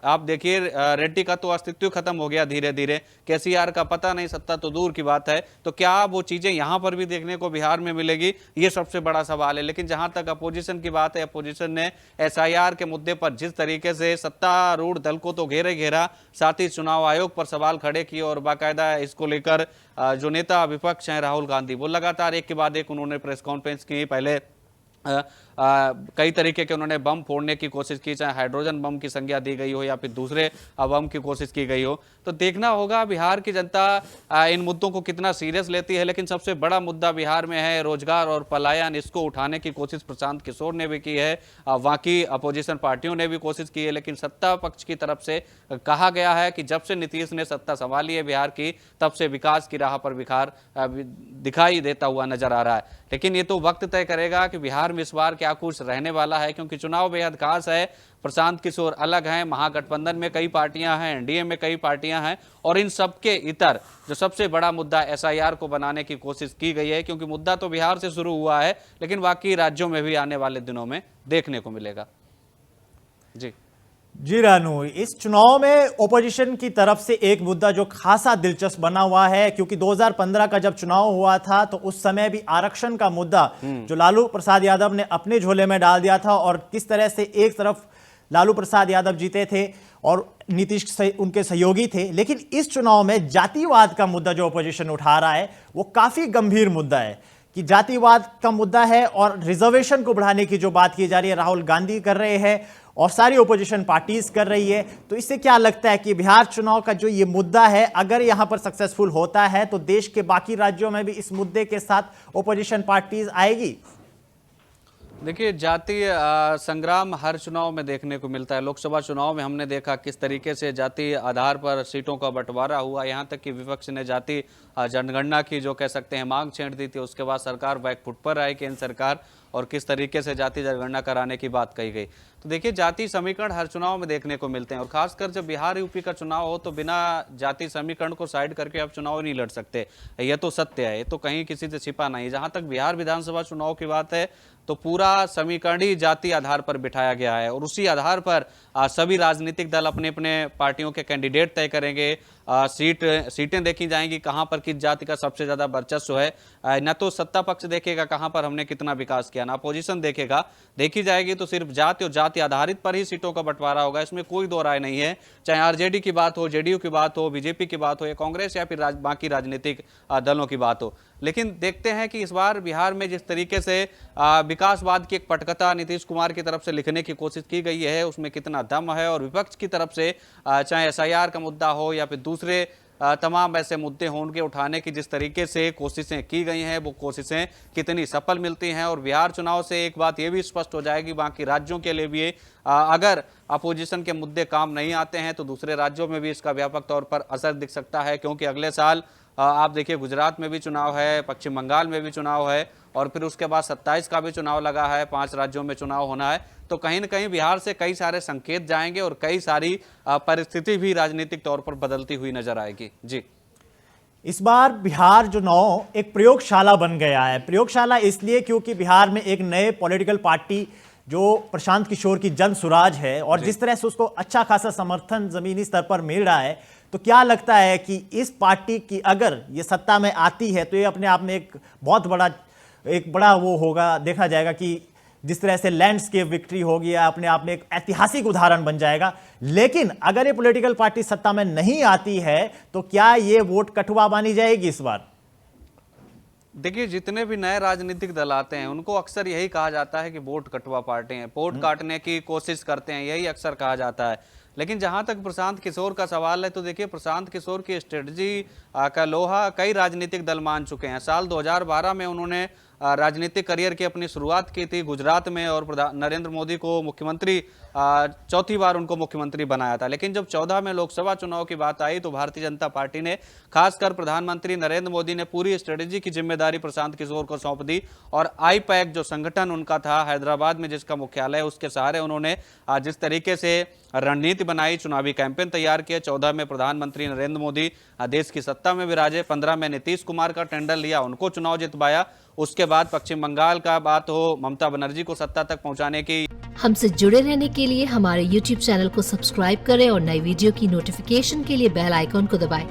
आप देखिए रेड्डी का तो अस्तित्व खत्म हो गया धीरे धीरे, केसीआर का पता नहीं, सत्ता तो दूर की बात है। तो क्या वो चीजें यहां पर भी देखने को बिहार में मिलेगी, ये सबसे बड़ा सवाल है। लेकिन जहां तक अपोजिशन की बात है, अपोजिशन ने एसआईआर के मुद्दे पर जिस तरीके से सत्तारूढ़ दल को तो घेरा, साथ ही चुनाव आयोग पर सवाल खड़े किए और बाकायदा इसको लेकर जो नेता विपक्ष हैं राहुल गांधी, वो लगातार एक के बाद एक उन्होंने प्रेस कॉन्फ्रेंस की। पहले कई तरीके के उन्होंने बम फोड़ने की कोशिश की, चाहे हाइड्रोजन बम की संज्ञा दी गई हो या फिर दूसरे बम की कोशिश की गई हो। तो देखना होगा बिहार की जनता इन मुद्दों को कितना सीरियस लेती है। लेकिन सबसे बड़ा मुद्दा बिहार में है रोजगार और पलायन, इसको उठाने की कोशिश प्रशांत किशोर ने भी की है, बाकी अपोजिशन पार्टियों ने भी कोशिश की है। लेकिन सत्ता पक्ष की तरफ से कहा गया है कि जब से नीतीश ने सत्ता संभाली है बिहार की, तब से विकास की राह पर बिहार दिखाई देता हुआ नजर आ रहा है। लेकिन ये तो वक्त तय करेगा कि बिहार में इस बार क्या कुछ रहने वाला है, क्योंकि चुनाव बेहद खास है। प्रशांत किशोर अलग हैं, महागठबंधन में कई पार्टियां हैं, एनडीए में कई पार्टियां हैं, और इन सबके इतर जो सबसे बड़ा मुद्दा एसआईआर को बनाने की कोशिश की गई है, क्योंकि मुद्दा तो बिहार से शुरू हुआ है लेकिन बाकी राज्यों में भी आने वाले दिनों में देखने को मिलेगा। जी रानू, इस चुनाव में ओपोजिशन की तरफ से एक मुद्दा जो खासा दिलचस्प बना हुआ है, क्योंकि 2015 का जब चुनाव हुआ था तो उस समय भी आरक्षण का मुद्दा जो लालू प्रसाद यादव ने अपने झोले में डाल दिया था, और किस तरह से एक तरफ लालू प्रसाद यादव जीते थे और नीतीश उनके सहयोगी थे। लेकिन इस चुनाव में जातिवाद का मुद्दा जो ओपोजिशन उठा रहा है वो काफी गंभीर मुद्दा है, कि जातिवाद का मुद्दा है और रिजर्वेशन को बढ़ाने की जो बात की जा रही है राहुल गांधी कर रहे हैं और सारी ओपोजिशन पार्टीज कर रही है। तो इससे क्या लगता है कि बिहार चुनाव का जो ये मुद्दा है, अगर यहां पर सक्सेसफुल होता है तो देश के बाकी राज्यों में भी इस मुद्दे के साथ ओपोजिशन पार्टीज आएगी? देखिए, जातीय संग्राम हर चुनाव में देखने को मिलता है। लोकसभा चुनाव में हमने देखा किस तरीके से जातीय आधार पर सीटों का बंटवारा हुआ, यहाँ तक कि विपक्ष ने जाति जनगणना की जो कह सकते हैं मांग छेड़ दी थी। उसके बाद सरकार बैकफुट पर आई, केंद्र सरकार, और किस तरीके से जाति जनगणना कराने की बात कही गई। तो देखिए, जाति समीकरण हर चुनाव में देखने को मिलते हैं, और खासकर जब बिहार यूपी का चुनाव हो तो बिना जाति समीकरण को साइड करके आप चुनाव नहीं लड़ सकते। यह तो सत्य है, ये तो कहीं किसी से छिपा नहीं। जहां तक बिहार विधानसभा चुनाव की बात है तो पूरा समीकरण ही जाति आधार पर बिठाया गया है, और उसी आधार पर सभी राजनीतिक दल अपने अपने पार्टियों के कैंडिडेट तय करेंगे। सीटें देखी जाएंगी कहां पर किस जाति का सबसे ज्यादा वर्चस्व है। न तो सत्ता पक्ष देखेगा कहां पर हमने कितना विकास किया, ना अपोजिशन देखेगा। देखी जाएगी तो सिर्फ जाति और जाति आधारित पर ही सीटों का बंटवारा होगा, इसमें कोई दो राय नहीं है। चाहे आरजेडी की बात हो, जेडीयू की बात हो, बीजेपी की बात हो, या कांग्रेस या फिर बाकी राजनीतिक दलों की बात हो। लेकिन देखते हैं कि इस बार बिहार में जिस तरीके से विकासवाद की एक पटकथा नीतीश कुमार की तरफ से लिखने की कोशिश की गई है, उसमें कितना दम है, और विपक्ष की तरफ से चाहे एसआईआर का मुद्दा हो या फिर दूसरे तमाम ऐसे मुद्दे हों, उनके उठाने की जिस तरीके से कोशिशें की गई हैं, वो कोशिशें कितनी सफल मिलती हैं। और बिहार चुनाव से एक बात ये भी स्पष्ट हो जाएगी बाकी राज्यों के लिए भी, अगर अपोजिशन के मुद्दे काम नहीं आते हैं तो दूसरे राज्यों में भी इसका व्यापक तौर पर असर दिख सकता है। क्योंकि अगले साल आप देखिए गुजरात में भी चुनाव है, पश्चिम बंगाल में भी चुनाव है, और फिर उसके बाद 27 का भी चुनाव लगा है, 5 राज्यों में चुनाव होना है। तो कहीं न कहीं बिहार से कई सारे संकेत जाएंगे और कई सारी परिस्थिति भी राजनीतिक तौर पर बदलती हुई नजर आएगी। जी, इस बार बिहार चुनाव एक प्रयोगशाला बन गया है। प्रयोगशाला इसलिए क्योंकि बिहार में एक नए पॉलिटिकल पार्टी जो प्रशांत किशोर की जन सुराज है, और जिस तरह से उसको अच्छा खासा समर्थन जमीनी स्तर पर मिल रहा है, तो क्या लगता है कि इस पार्टी की अगर ये सत्ता में आती है तो ये अपने आप में एक बहुत बड़ा वो होगा, देखा जाएगा कि जिस तरह से लैंडस्केप विक्ट्री होगी, अपने आप में एक ऐतिहासिक उदाहरण बन जाएगा। लेकिन अगर ये पॉलिटिकल पार्टी सत्ता में नहीं आती है तो क्या ये वोट कठुआ मानी जाएगी इस बार? देखिए, जितने भी नए राजनीतिक दल आते हैं उनको अक्सर यही कहा जाता है कि वोट कटुआ पार्टी हैं, वोट काटने की कोशिश करते हैं, यही अक्सर कहा जाता है। लेकिन जहां तक प्रशांत किशोर का सवाल है तो देखिए, प्रशांत किशोर की स्ट्रेटजी का लोहा कई राजनीतिक दल मान चुके हैं। साल 2012 में उन्होंने राजनीतिक करियर की अपनी शुरुआत की थी गुजरात में, और नरेंद्र मोदी को मुख्यमंत्री चौथी बार उनको मुख्यमंत्री बनाया था। लेकिन जब 14 में लोकसभा चुनाव की बात आई तो भारतीय जनता पार्टी ने, खासकर प्रधानमंत्री नरेंद्र मोदी ने, पूरी स्ट्रेटजी की जिम्मेदारी प्रशांत किशोर को सौंप दी, और आईपैक जो संगठन उनका था हैदराबाद में जिसका मुख्यालय, उसके सहारे उन्होंने जिस तरीके से रणनीति बनाई, चुनावी कैंपेन तैयार किए। 14 में प्रधानमंत्री नरेंद्र मोदी देश की सत्ता में विराजे, 15 में नीतीश कुमार का टेंडर लिया, उनको चुनाव जितवाया। उसके बाद पश्चिम बंगाल का बात हो, ममता बनर्जी को सत्ता तक पहुंचाने की। हमसे जुड़े रहने के लिए हमारे YouTube चैनल को सब्सक्राइब करें और नई वीडियो की नोटिफिकेशन के लिए बेल आइकॉन को दबाएं।